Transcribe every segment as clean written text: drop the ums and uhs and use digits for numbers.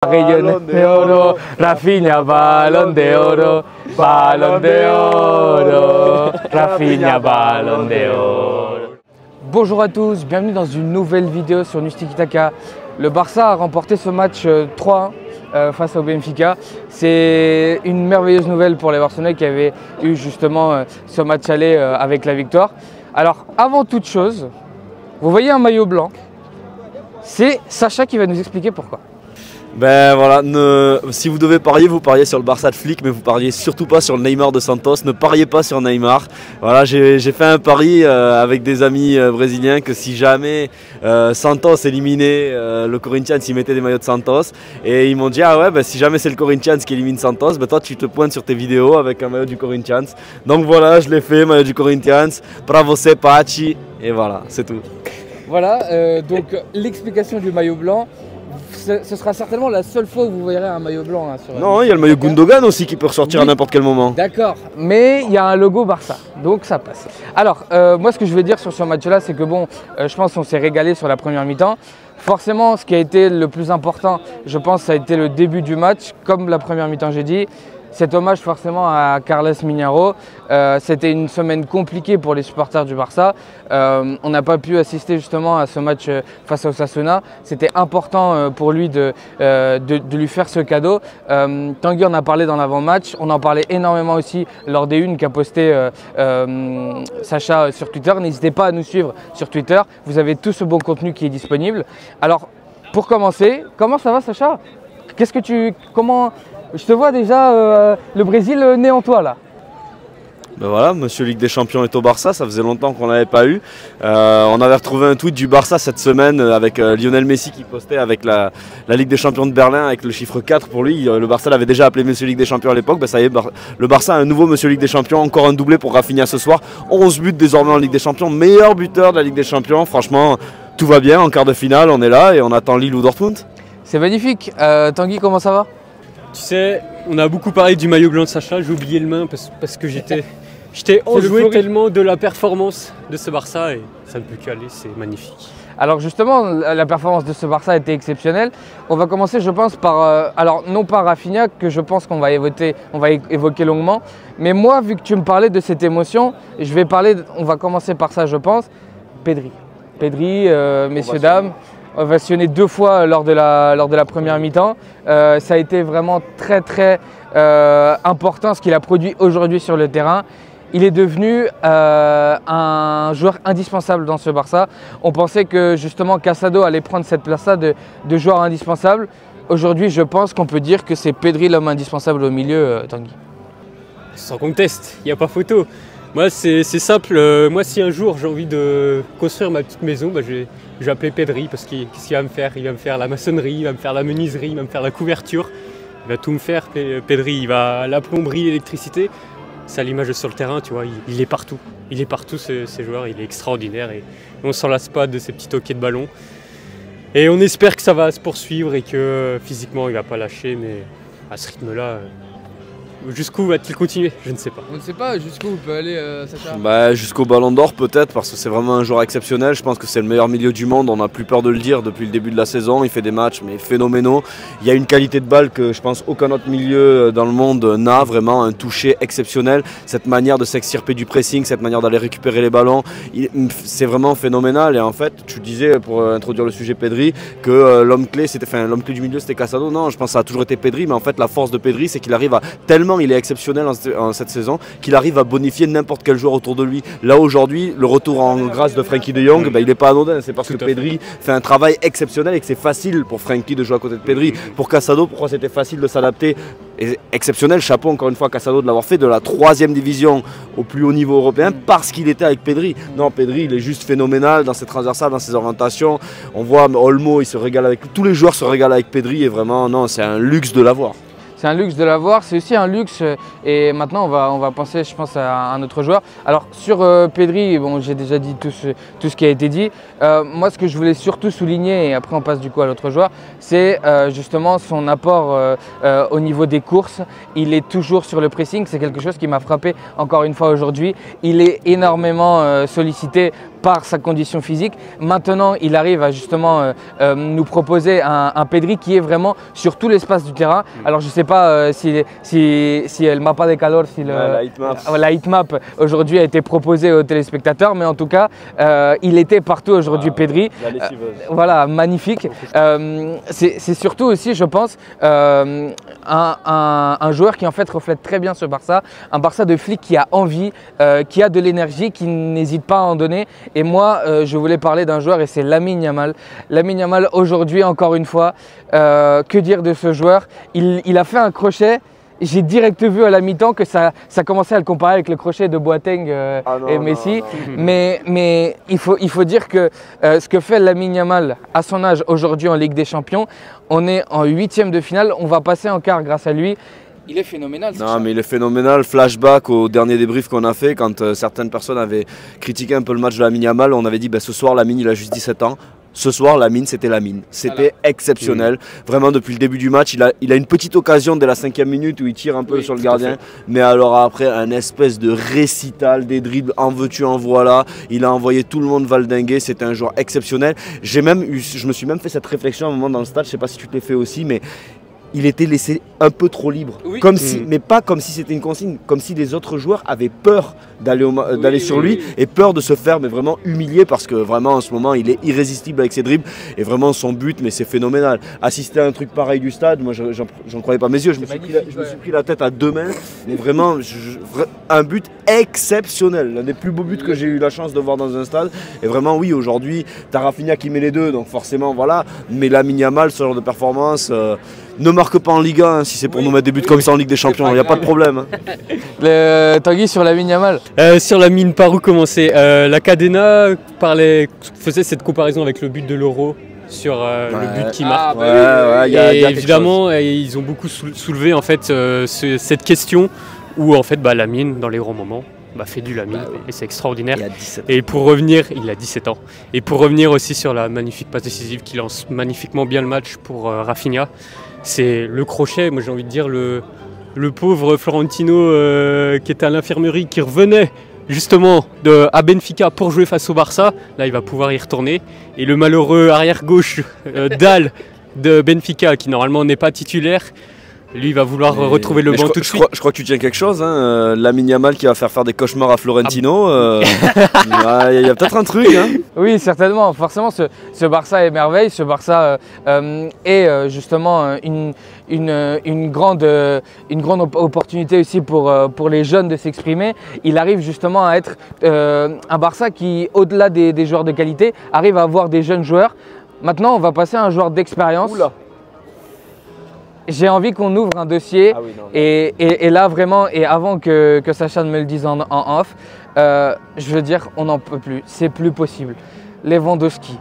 Balón de oro, Rafinha, balón de oro, Rafinha, balón de oro. Bonjour à tous, bienvenue dans une nouvelle vidéo sur Nush Tiki Taka. Le Barça a remporté ce match 3-1 face au Benfica. C'est une merveilleuse nouvelle pour les Barcelonais qui avaient eu justement ce match aller avec la victoire. Alors avant toute chose, vous voyez un maillot blanc, c'est Sacha qui va nous expliquer pourquoi. Ben voilà, si vous devez parier, vous pariez sur le Barça de Flick, mais vous pariez surtout pas sur le Neymar de Santos. Ne pariez pas sur Neymar. Voilà, j'ai fait un pari avec des amis brésiliens que si jamais Santos éliminait le Corinthians, ils mettaient des maillots de Santos. Et ils m'ont dit ah ouais, ben, si jamais c'est le Corinthians qui élimine Santos, ben, toi tu te pointes sur tes vidéos avec un maillot du Corinthians. Donc voilà, je l'ai fait, maillot du Corinthians. Bravo c'est Pachi. Et voilà, c'est tout. Voilà, donc l'explication du maillot blanc. Ce sera certainement la seule fois où vous verrez un maillot blanc. Hein, non, il y a le maillot Gundogan aussi qui peut ressortir à n'importe quel moment. D'accord, mais il y a un logo Barça, donc ça passe. Alors, moi ce que je veux dire sur ce match-là, c'est que bon, je pense qu'on s'est régalé sur la première mi-temps. Forcément, ce qui a été le plus important, je pense, ça a été le début du match. Comme la première mi-temps, j'ai dit. Cet hommage forcément à Carles Miñaro. C'était une semaine compliquée pour les supporters du Barça. On n'a pas pu assister justement à ce match face à Osasuna. C'était important pour lui de lui faire ce cadeau. Tanguy en a parlé dans l'avant-match. On en parlait énormément aussi lors des unes qu'a posté Sacha sur Twitter. N'hésitez pas à nous suivre sur Twitter. Vous avez tout ce bon contenu qui est disponible. Alors, pour commencer, comment ça va Sacha? Je te vois déjà, le Brésil né en toi là. Ben voilà, Monsieur Ligue des Champions est au Barça, ça faisait longtemps qu'on ne l'avait pas eu. On avait retrouvé un tweet du Barça cette semaine avec Lionel Messi qui postait avec la Ligue des Champions de Berlin avec le chiffre 4 pour lui. Le Barça l'avait déjà appelé Monsieur Ligue des Champions à l'époque. Ben ça y est, le Barça a un nouveau Monsieur Ligue des Champions, encore un doublé pour Rafinha ce soir. 11 buts désormais en Ligue des Champions, meilleur buteur de la Ligue des Champions. Franchement, tout va bien, en quart de finale, on est là et on attend Lille ou Dortmund. C'est magnifique. Tanguy, comment ça va? Tu sais, on a beaucoup parlé du maillot blanc de Sacha, j'ai oublié le mien parce que j'étais enjoué tellement de la performance de ce Barça et ça ne peut qu'aller, c'est magnifique. Alors justement, la performance de ce Barça a été exceptionnelle. On va commencer, je pense, par, alors non pas Rafinha, que je pense qu'on va évoquer longuement, mais moi, vu que tu me parlais de cette émotion, on va commencer par ça, je pense, Pedri. Pedri, messieurs, dames. Ovationné 2 fois lors de la première mi-temps. Ça a été vraiment très important ce qu'il a produit aujourd'hui sur le terrain. Il est devenu un joueur indispensable dans ce Barça. On pensait que justement Casado allait prendre cette place-là de joueur indispensable. Aujourd'hui, je pense qu'on peut dire que c'est Pedri l'homme indispensable au milieu, Tanguy. Sans conteste, il n'y a pas photo. Moi, c'est simple. Moi, si un jour j'ai envie de construire ma petite maison, bah, je vais appeler Pedri parce qu'est-ce qu'il va me faire? Il va me faire la maçonnerie, il va me faire la menuiserie, il va me faire la couverture. Il va tout me faire, Pedri. Il va la plomberie, l'électricité. C'est à l'image sur le terrain, tu vois. Il est partout. Il est partout, ce joueur. Il est extraordinaire et on ne s'en lasse pas de ces petits hoquets de ballon. Et on espère que ça va se poursuivre et que physiquement, il ne va pas lâcher. Mais à ce rythme-là... jusqu'où va-t-il continuer? Je ne sais pas. On ne sait pas jusqu'où peut aller Sacha. Bah, jusqu'au Ballon d'Or peut-être parce que c'est vraiment un joueur exceptionnel. Je pense que c'est le meilleur milieu du monde. On n'a plus peur de le dire depuis le début de la saison. Il fait des matchs mais phénoménaux. Il y a une qualité de balle que je pense aucun autre milieu dans le monde n'a. Vraiment un toucher exceptionnel. Cette manière de s'extirper du pressing, cette manière d'aller récupérer les ballons, c'est vraiment phénoménal. Et en fait, tu disais pour introduire le sujet Pedri que l'homme clé du milieu c'était Casado. Non, je pense que ça a toujours été Pedri. Mais en fait, la force de Pedri, c'est qu'il arrive à tellement il est exceptionnel en cette saison qu'il arrive à bonifier n'importe quel joueur autour de lui. Là aujourd'hui, le retour en grâce de Frenkie de Jong, il n'est pas anodin. C'est parce que Pedri fait un travail exceptionnel et que c'est facile pour Frenkie de jouer à côté de Pedri. Pour Casado, pourquoi c'était facile de s'adapter? Exceptionnel, chapeau encore une fois à Casado de l'avoir fait de la 3e division au plus haut niveau européen parce qu'il était avec Pedri. Non, Pedri, il est juste phénoménal dans ses transversales, dans ses orientations. On voit Olmo, il se régale avec tous les joueurs se régalent avec Pedri et vraiment, non, c'est un luxe de l'avoir. C'est un luxe de l'avoir, c'est aussi un luxe et maintenant on va penser je pense à un autre joueur. Alors sur Pedri, bon, j'ai déjà dit tout ce qui a été dit. Moi ce que je voulais surtout souligner et après on passe du coup à l'autre joueur, c'est justement son apport au niveau des courses. Il est toujours sur le pressing, c'est quelque chose qui m'a frappé encore une fois aujourd'hui. Il est énormément sollicité par sa condition physique. Maintenant, il arrive à justement nous proposer un Pedri qui est vraiment sur tout l'espace du terrain. Alors je ne sais pas si le mapa de calor, si la heatmap aujourd'hui a été proposée aux téléspectateurs, mais en tout cas, il était partout aujourd'hui, Pedri. Voilà, magnifique. C'est surtout aussi, je pense, un joueur qui en fait reflète très bien ce Barça, un Barça de flic qui a envie, qui a de l'énergie, qui n'hésite pas à en donner. Et moi, je voulais parler d'un joueur et c'est Lamine Yamal. Lamine Yamal, aujourd'hui, encore une fois, que dire de ce joueur? Il a fait un crochet. J'ai direct vu à la mi-temps que ça commençait à le comparer avec le crochet de Boateng et Messi. Mais il faut dire que ce que fait Lamine Yamal à son âge aujourd'hui en Ligue des Champions, on est en 8e de finale, on va passer en quart grâce à lui. Il est phénoménal. Non, mais il est phénoménal. Flashback au dernier débrief qu'on a fait quand certaines personnes avaient critiqué un peu le match de Lamine Yamal. On avait dit ce soir Lamine il a juste 17 ans. Ce soir, Lamine, c'était Lamine. C'était exceptionnel. Vraiment, depuis le début du match, il a une petite occasion dès la 5e minute où il tire un peu sur le gardien. Mais alors après, un espèce de récital, des dribbles, en veux-tu, en voilà. Il a envoyé tout le monde valdinguer. C'était un joueur exceptionnel. Je me suis même fait cette réflexion à un moment dans le stade. Je ne sais pas si tu te l'as fait aussi, mais il était laissé un peu trop libre, mais pas comme si c'était une consigne, comme si les autres joueurs avaient peur d'aller sur lui et peur de se faire mais vraiment humilier parce que vraiment en ce moment il est irrésistible avec ses dribbles et vraiment son but, mais c'est phénoménal. Assister à un truc pareil du stade, moi j'en croyais pas mes yeux, je me suis pris la tête à 2 mains, mais vraiment un but exceptionnel, l'un des plus beaux buts que j'ai eu la chance de voir dans un stade. Et vraiment oui, aujourd'hui t'as Rafinha qui met les deux, donc forcément voilà, mais Lamine Yamal, ce genre de performance ne marque pas en Ligue 1 si c'est pour nous mettre des buts comme ça en Ligue des Champions, il n'y a pas de problème. Tanguy, sur Lamine Yamal sur Lamine, par où commencer? La Cadena faisait cette comparaison avec le but de l'Euro sur le but qui marque. Y a évidemment, ils ont beaucoup soulevé en fait, cette question où en fait, Lamine, dans les grands moments, fait du Lamine et c'est extraordinaire. Et pour revenir, il a 17 ans. Et pour revenir aussi sur la magnifique passe décisive qui lance magnifiquement bien le match pour Rafinha, c'est le crochet. Moi j'ai envie de dire le pauvre Florentino qui était à l'infirmerie, qui revenait justement à Benfica pour jouer face au Barça. Là il va pouvoir y retourner. Et le malheureux arrière gauche Dal de Benfica, qui normalement n'est pas titulaire, lui, il va vouloir retrouver le banc tout de suite. Je crois que tu tiens quelque chose, hein. Lamine Yamal qui va faire des cauchemars à Florentino. Il y a peut-être un truc. Hein. Oui, certainement. Forcément, ce Barça est merveille. Ce Barça est justement une grande opportunité aussi pour les jeunes de s'exprimer. Il arrive justement à être un Barça qui, au-delà des joueurs de qualité, arrive à avoir des jeunes joueurs. Maintenant, on va passer à un joueur d'expérience. J'ai envie qu'on ouvre un dossier et là vraiment, et avant que Sacha ne me le dise en off, je veux dire, on n'en peut plus, c'est plus possible. Lewandowski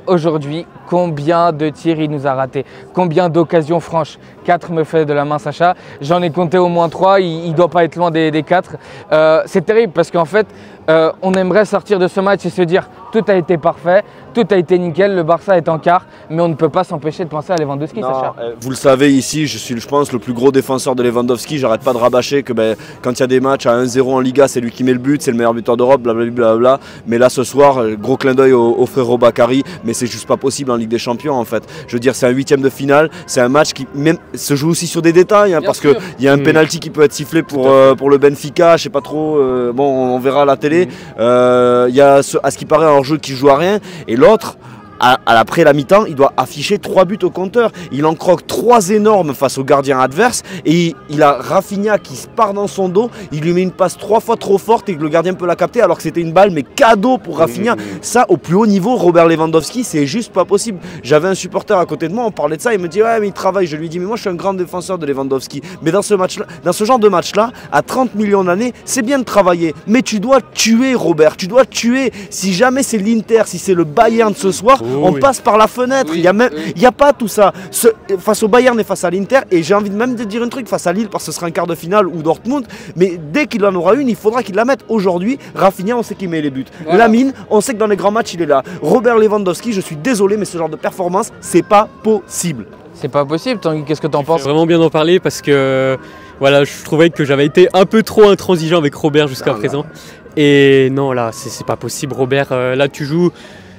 aujourd'hui, combien de tirs il nous a ratés, combien d'occasions franches? 4 me fait de la main Sacha, j'en ai compté au moins 3, il ne doit pas être loin des 4. C'est terrible parce qu'en fait, on aimerait sortir de ce match et se dire tout a été parfait, tout a été nickel, le Barça est en quart, mais on ne peut pas s'empêcher de penser à Lewandowski, Sacha. Vous le savez ici, je suis je pense le plus gros défenseur de Lewandowski, j'arrête pas de rabâcher que quand il y a des matchs à 1-0 en Liga, c'est lui qui met le but, c'est le meilleur buteur d'Europe, blablabla. Mais là ce soir, gros clin d'œil au frérot Bakary, mais c'est juste pas possible en Ligue des Champions en fait. Je veux dire, c'est un 8e de finale, c'est un match qui même se joue aussi sur des détails, hein, parce qu'il y a un penalty qui peut être sifflé pour le Benfica, je sais pas trop, bon on verra à la télé. Il y a à ce qui paraît un hors-jeu qui joue à rien, et l'autre, après la mi-temps, il doit afficher 3 buts au compteur. Il en croque 3 énormes face au gardien adverse et il a Rafinha qui se part dans son dos. Il lui met une passe 3 fois trop forte et que le gardien peut la capter alors que c'était une balle mais cadeau pour Rafinha. Ça, au plus haut niveau, Robert Lewandowski, c'est juste pas possible. J'avais un supporter à côté de moi, on parlait de ça, il me dit ouais mais il travaille. Je lui dis mais moi je suis un grand défenseur de Lewandowski. Mais dans ce genre de match-là, à 30 millions d'années, c'est bien de travailler. Mais tu dois tuer Robert, tu dois tuer. Si jamais c'est l'Inter, si c'est le Bayern de ce soir, on passe par la fenêtre, il n'y a pas tout ça. Face au Bayern et face à l'Inter, et j'ai envie même de dire un truc, face à Lille, parce que ce sera un quart de finale ou Dortmund, mais dès qu'il en aura une, il faudra qu'il la mette. Aujourd'hui, Rafinha, on sait qu'il met les buts. Voilà. Lamine, on sait que dans les grands matchs, il est là. Robert Lewandowski, je suis désolé, mais ce genre de performance, c'est pas possible. C'est pas possible, qu'est-ce que t'en penses? Vraiment bien d'en parler parce que voilà, je trouvais que j'avais été un peu trop intransigeant avec Robert jusqu'à présent. Et non, là, c'est pas possible, Robert. Là, tu joues,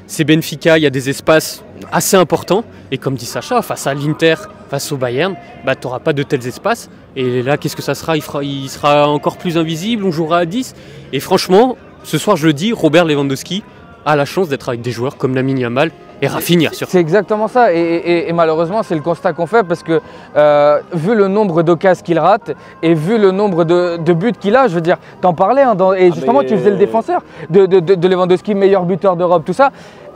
c'est Benfica, il y a des espaces assez importants. Et comme dit Sacha, face à l'Inter, face au Bayern, bah, tu n'auras pas de tels espaces. Et là, qu'est-ce que ça sera? Il sera encore plus invisible, on jouera à 10. Et franchement, ce soir, je le dis, Robert Lewandowski a la chance d'être avec des joueurs comme Lamine Yamal et Rafinha. C'est exactement ça. Et malheureusement, c'est le constat qu'on fait parce que vu le nombre d'occasions qu'il rate et vu le nombre de buts qu'il a, je veux dire, t'en parlais, hein, et justement, tu faisais le défenseur de Lewandowski, meilleur buteur d'Europe, tout ça.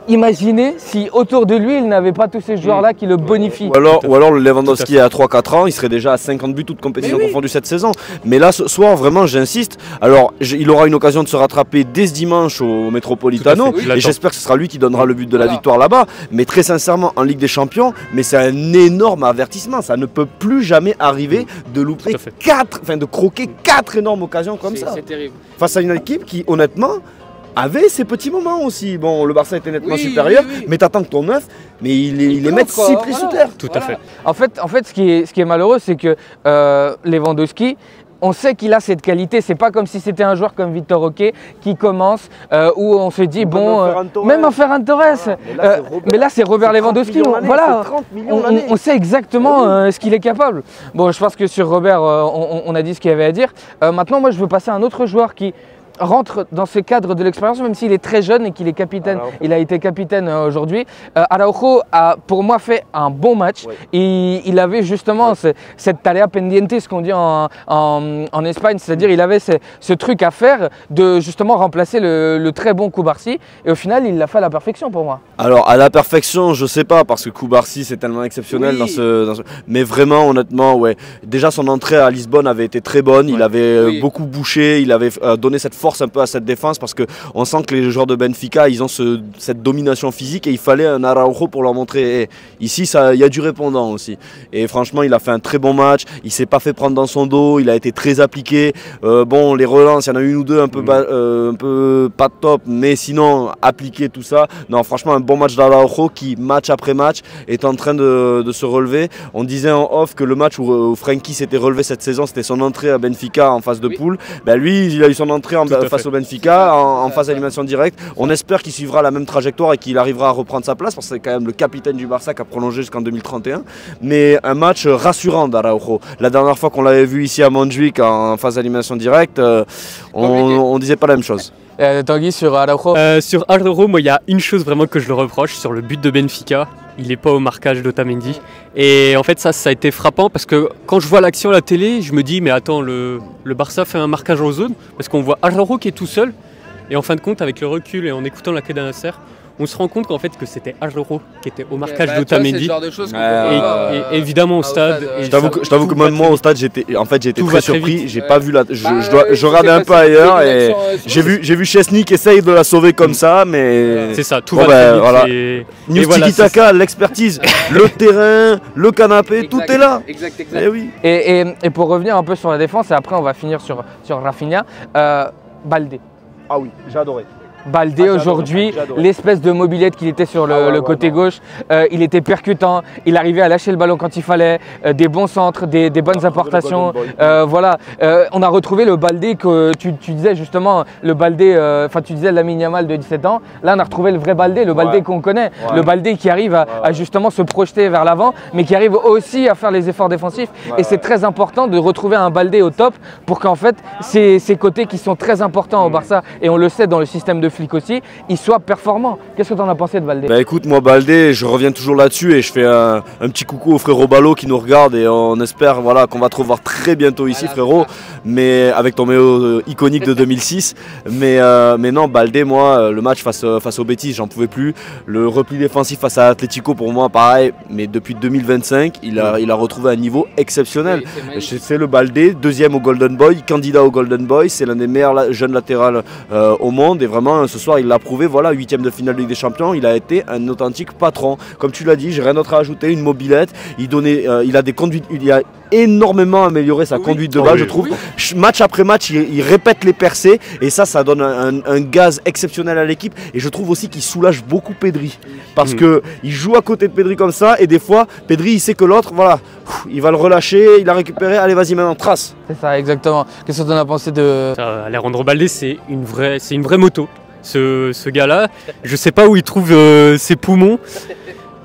Imaginez si autour de lui, il n'avait pas tous ces joueurs-là qui le bonifient. Ou alors le Lewandowski à 3-4 ans, il serait déjà à 50 buts toutes compétitions confondues cette saison. Mais là, ce soir, vraiment, j'insiste. Alors, il aura une occasion de se rattraper dès ce dimanche au Metropolitano. Et j'espère que ce sera lui qui donnera le but de la victoire là-bas. Mais très sincèrement, en Ligue des Champions, mais c'est un énorme avertissement. Ça ne peut plus jamais arriver de louper de croquer 4 énormes occasions comme ça. C'est terrible. Face à une équipe qui, honnêtement, avait ses petits moments aussi. Bon, le Barça était nettement supérieur, mais t'attends que ton 9, mais il les met 6 pris sous terre. Tout à fait. En fait, ce qui est malheureux, c'est que Lewandowski, on sait qu'il a cette qualité. C'est pas comme si c'était un joueur comme Victor Roque qui commence, où on se dit, même en Ferran Torres. Mais là, c'est Robert Lewandowski. On sait exactement ce qu'il est capable. Bon, je pense que sur Robert, on a dit ce qu'il y avait à dire. Maintenant, moi, je veux passer à un autre joueur qui rentre dans ce cadre de l'expérience, même s'il est très jeune et qu'il est capitaine. Il a été capitaine aujourd'hui. Araujo a pour moi fait un bon match. Il avait justement cette tarea pendiente, ce qu'on dit en Espagne, c'est-à-dire il avait ce truc à faire de justement remplacer le très bon Cubarsí. Et au final, il l'a fait à la perfection pour moi. Alors à la perfection, je sais pas, parce que Cubarsí c'est tellement exceptionnel dans ce... Mais vraiment, honnêtement, déjà son entrée à Lisbonne avait été très bonne. Il avait beaucoup bouché, il avait donné cette force un peu à cette défense parce qu'on sent que les joueurs de Benfica ils ont cette domination physique et il fallait un Araujo pour leur montrer ici il y a du répondant aussi. Et franchement il a fait un très bon match, il s'est pas fait prendre dans son dos, il a été très appliqué. Bon, les relances, il y en a une ou deux un peu pas top, mais sinon appliqué tout ça. Non, franchement un bon match d'Araujo qui match après match est en train de se relever. On disait en off que le match où Frenkie s'était relevé cette saison, c'était son entrée à Benfica en phase de poule. Ben lui il a eu son entrée face au Benfica en phase d'élimination directe. On espère qu'il suivra la même trajectoire et qu'il arrivera à reprendre sa place parce que c'est quand même le capitaine du Barça qui a prolongé jusqu'en 2031. Mais un match rassurant d'Araujo. La dernière fois qu'on l'avait vu ici à Montjuic en phase d'élimination directe, on disait pas la même chose. Tanguy, sur Araujo Sur Araujo, moi il y a une chose vraiment que je le reproche sur le but de Benfica. Il n'est pas au marquage d'Otamendi. Et en fait ça a été frappant parce que quand je vois l'action à la télé, je me dis mais attends, le Barça fait un marquage en zone parce qu'on voit Araujo qui est tout seul. Et en fin de compte, avec le recul et en écoutant la Queda Nasser, on se rend compte qu'en fait que c'était Araujo qui était au marquage d'Otamendi. Et évidemment au stade. Je t'avoue que même moi au stade j'étais très surpris. J'ai pas vu je regardais un peu ailleurs et j'ai vu Chesney qui essaye de la sauver comme ça, mais c'est ça. Tout va très vite. Voilà. News Tiki-Taka, l'expertise, le terrain, le canapé, tout est là. Exact. Et pour revenir un peu sur la défense, et après on va finir sur Rafinha, Baldé. Ah oui, j'ai adoré. Baldé aujourd'hui, l'espèce de mobilette qu'il était sur le côté gauche, il était percutant, il arrivait à lâcher le ballon quand il fallait, des bons centres, des bonnes apportations. On a retrouvé le Baldé que tu disais justement, le Baldé, tu disais Lamine Yamal de 17 ans, là on a retrouvé le vrai Baldé, le Baldé qu'on connaît, le Baldé qui arrive à justement se projeter vers l'avant, mais qui arrive aussi à faire les efforts défensifs. Et c'est très important de retrouver un Baldé au top pour qu'en fait ces côtés qui sont très importants au Barça, et on le sait dans le système de flic aussi, il soit performant. Qu'est-ce que tu en as pensé de Baldé? Bah écoute, moi Baldé, je reviens toujours là-dessus et je fais un petit coucou au frérot Ballot qui nous regarde et on espère qu'on va te revoir très bientôt ici frérot, mais avec ton maillot iconique de 2006. Mais non, Baldé, moi, le match face aux Betis, j'en pouvais plus. Le repli défensif face à Atlético, pour moi, pareil, mais depuis 2025, il a retrouvé un niveau exceptionnel. C'est le Baldé, deuxième au Golden Boy, candidat au Golden Boy, c'est l'un des meilleurs jeunes latérales au monde et vraiment ce soir il l'a prouvé, voilà, 8e de finale de Ligue des Champions, il a été un authentique patron. Comme tu l'as dit, j'ai rien d'autre à ajouter, une mobilette, il a des conduites, il a énormément amélioré sa conduite de balle, je trouve. Match après match, il répète les percées et ça donne un gaz exceptionnel à l'équipe. Et je trouve aussi qu'il soulage beaucoup Pedri parce que il joue à côté de Pedri comme ça et des fois, Pedri il sait que l'autre, voilà, il va le relâcher, il a récupéré, allez vas-y maintenant, trace. C'est ça, exactement. Qu'est-ce que tu en as pensé de... Alejandro Balde, c'est une vraie moto. Ce gars-là, je sais pas où il trouve ses poumons,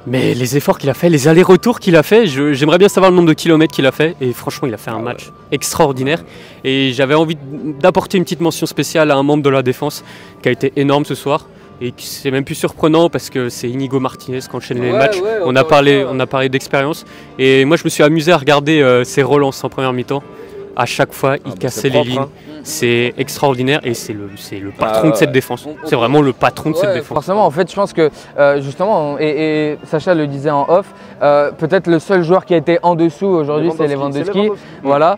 mais les efforts qu'il a fait, les allers-retours qu'il a fait, j'aimerais bien savoir le nombre de kilomètres qu'il a fait. Et franchement, il a fait un match extraordinaire. Et j'avais envie d'apporter une petite mention spéciale à un membre de la défense qui a été énorme ce soir. Et c'est même plus surprenant parce que c'est Inigo Martinez qui enchaîne les matchs. On a parlé d'expérience. Et moi, je me suis amusé à regarder ses relances en première mi-temps. À chaque fois, il cassait les lignes. C'est extraordinaire et c'est le patron de cette défense. C'est vraiment le patron de cette défense. Forcément, en fait, je pense que justement, et Sacha le disait en off, peut-être le seul joueur qui a été en dessous aujourd'hui, c'est Lewandowski. Voilà.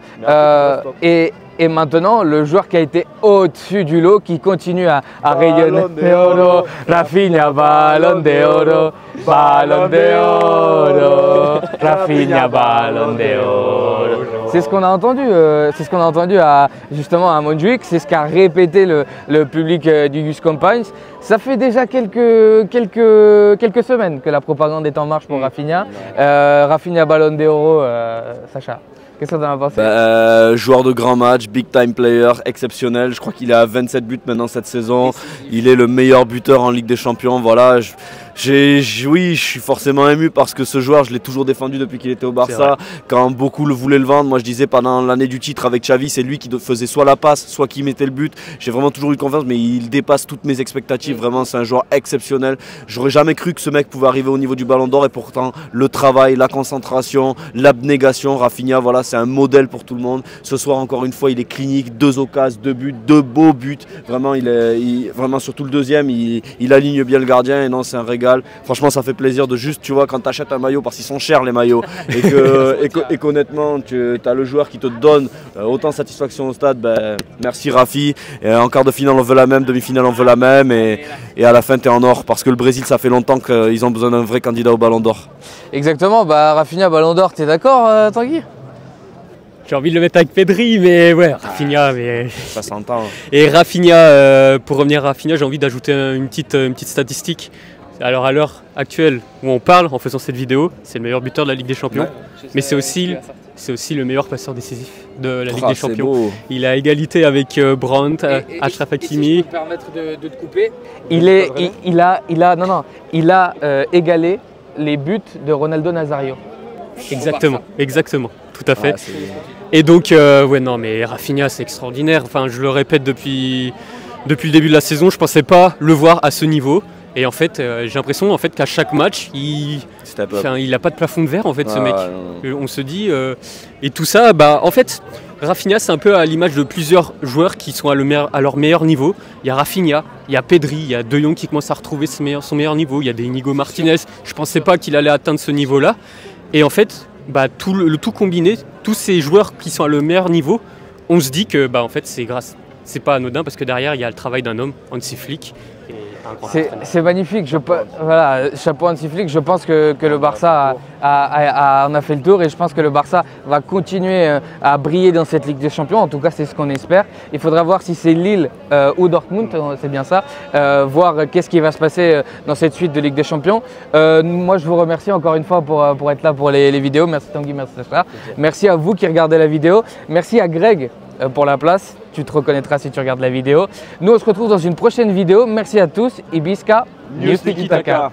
Et maintenant, le joueur qui a été au-dessus du lot, qui continue à rayonner. Rafinha, Ballon d'Oro, Ballon d'Oro, Rafinha, Ballon d'Oro. C'est ce qu'on a entendu, justement à Montjuic, c'est ce qu'a répété le public du Youth Campaigns. Ça fait déjà quelques semaines que la propagande est en marche pour Rafinha. Rafinha, Ballon d'Oro, Sacha. Qu'est-ce que tu en as pensé? Joueur de grand match, big time player, exceptionnel. Je crois qu'il est à 27 buts maintenant cette saison. Il est le meilleur buteur en Ligue des Champions. Voilà. Oui, je suis forcément ému parce que ce joueur, je l'ai toujours défendu depuis qu'il était au Barça. Quand beaucoup voulaient le vendre, moi je disais pendant l'année du titre avec Xavi, c'est lui qui faisait soit la passe, soit qui mettait le but. J'ai vraiment toujours eu confiance, mais il dépasse toutes mes expectatives. Vraiment, c'est un joueur exceptionnel. J'aurais jamais cru que ce mec pouvait arriver au niveau du Ballon d'Or et pourtant le travail, la concentration, l'abnégation, Rafinha, voilà, c'est un modèle pour tout le monde. Ce soir, encore une fois, il est clinique, 2 occasions, 2 buts, 2 beaux buts. Vraiment, vraiment surtout le deuxième, il aligne bien le gardien et non, c'est un régal. Franchement, ça fait plaisir de juste, tu vois, quand tu achètes un maillot, parce qu'ils sont chers les maillots, et qu'honnêtement, tu as le joueur qui te donne autant de satisfaction au stade, ben, merci Rafi. Et en quart de finale, on veut la même, demi-finale, on veut la même, et à la fin, tu es en or, parce que le Brésil, ça fait longtemps qu'ils ont besoin d'un vrai candidat au Ballon d'Or. Exactement, bah Rafinha, Ballon d'Or, t'es d'accord, Tanguy? J'ai envie de le mettre avec Pedri, mais ouais, Rafinha. Mais... Ça s'entend. Et Rafinha, pour revenir à Rafinha, j'ai envie d'ajouter une petite statistique. Alors à l'heure actuelle où on parle en faisant cette vidéo, c'est le meilleur buteur de la Ligue des Champions, mais c'est aussi le meilleur passeur décisif de la Ligue des Champions. Beau. Il a égalité avec Brandt, Achraf Hakimi. Si je peux me permettre de te couper, il a égalé les buts de Ronaldo Nazario. Exactement, tout à fait. Et donc, ouais, non, mais Rafinha, c'est extraordinaire. Enfin, je le répète depuis le début de la saison, je ne pensais pas le voir à ce niveau. Et en fait, j'ai l'impression qu'à chaque match, il n'a pas de plafond de verre, en fait, ce mec. On se dit... et tout ça, bah, en fait, Rafinha, c'est un peu à l'image de plusieurs joueurs qui sont à leur meilleur niveau. Il y a Rafinha, il y a Pedri, il y a De Jong qui commence à retrouver son meilleur niveau. Il y a des Inigo Martinez. Je ne pensais pas qu'il allait atteindre ce niveau-là. Et en fait, bah, le tout combiné, tous ces joueurs qui sont à leur meilleur niveau, on se dit que bah, en fait, c'est pas anodin parce que derrière, il y a le travail d'un homme, Hansi Flick. C'est magnifique, voilà, chapeau Hansi Flick. Je pense que le Barça en a fait le tour et je pense que le Barça va continuer à briller dans cette Ligue des Champions. En tout cas, c'est ce qu'on espère. Il faudra voir si c'est Lille ou Dortmund, c'est bien ça, voir qu'est-ce qui va se passer dans cette suite de Ligue des Champions. Moi, je vous remercie encore une fois pour être là pour les vidéos. Merci Tanguy, merci Sacha. Merci à vous qui regardez la vidéo. Merci à Greg pour la place. Tu te reconnaîtras si tu regardes la vidéo. Nous, on se retrouve dans une prochaine vidéo. Merci à tous. Ibiska, News Tiki Taka.